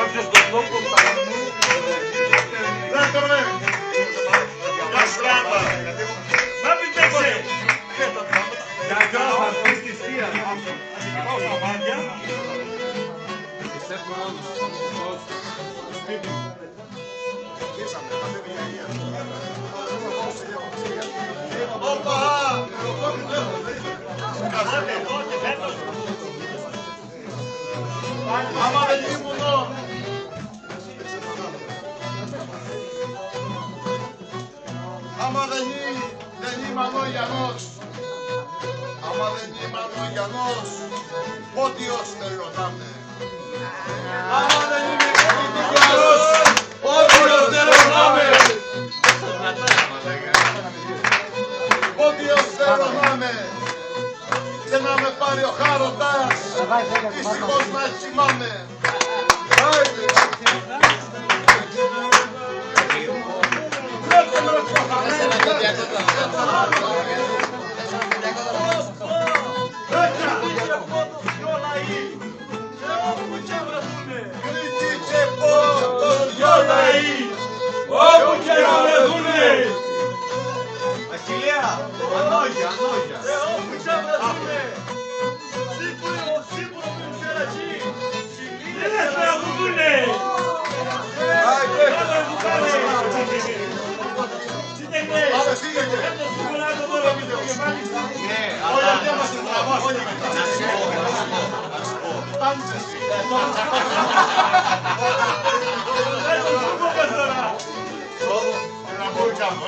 Κάποιος τον τόπο Δέκτορε, για στράμπα. να μην παίξει. Για κάνω θα πεις τη θεία. Ας πάω στα μάτια. Πιστεύω όλους. Στο σπίτι μου. Όπα! Άμα δεν ήμουν άμα δεν ήμουν ο Γιαννός, άμα δεν ήμουν ο Γιαννός, πότιος θέλω να είμαι. Άμα δεν ήμουν πολιτικός, πότιος θέλω να είμαι. Πότιος θέλω να είμαι. Και να με πάρει ο χάρωτας, δυστυχώς να τσιμάμε. Κρήτη και Πόντος δυο λαοί, όπου και να βρεθούνε. Αχιλλέα, ανόγια. Όπου και να βρεθούνε. Σίγουρο που είναι εκεί. Δεν θα βγουνε. Πάμε, φύγετε. Όλοι αυτοί είμαστε τραβάς. Πάντζες. Να μπορεί κάνω,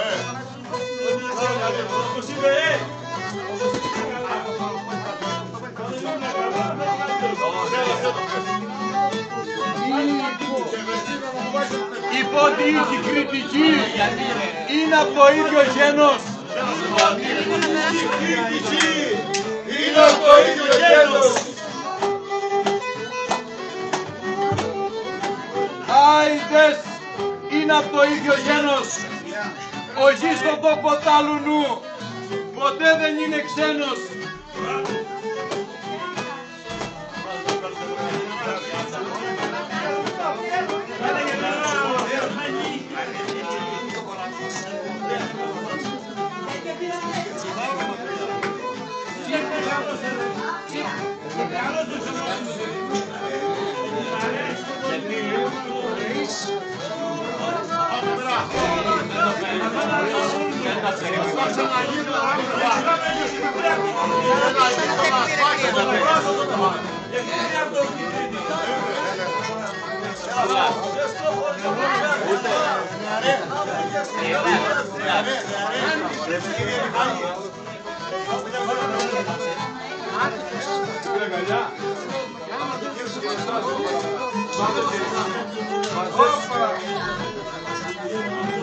Η πόντιη κριτική είναι από το ίδιο γένος. Η κριτική είναι από το ίδιο γένος. Άιδες είναι από το ίδιο γένος. Ο γης στον τόπο τ' άλλου νου ποτέ δεν είναι ξένος.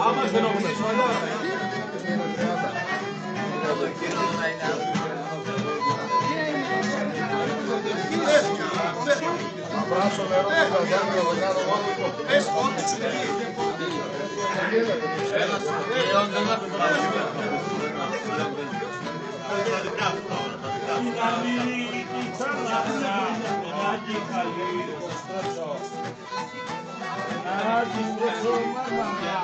Άμα δεν νομίζεις, Αμπράσω νερό που θα κάνει το κάνω μόνο. Πες ό,τι σου πει. Μαμά,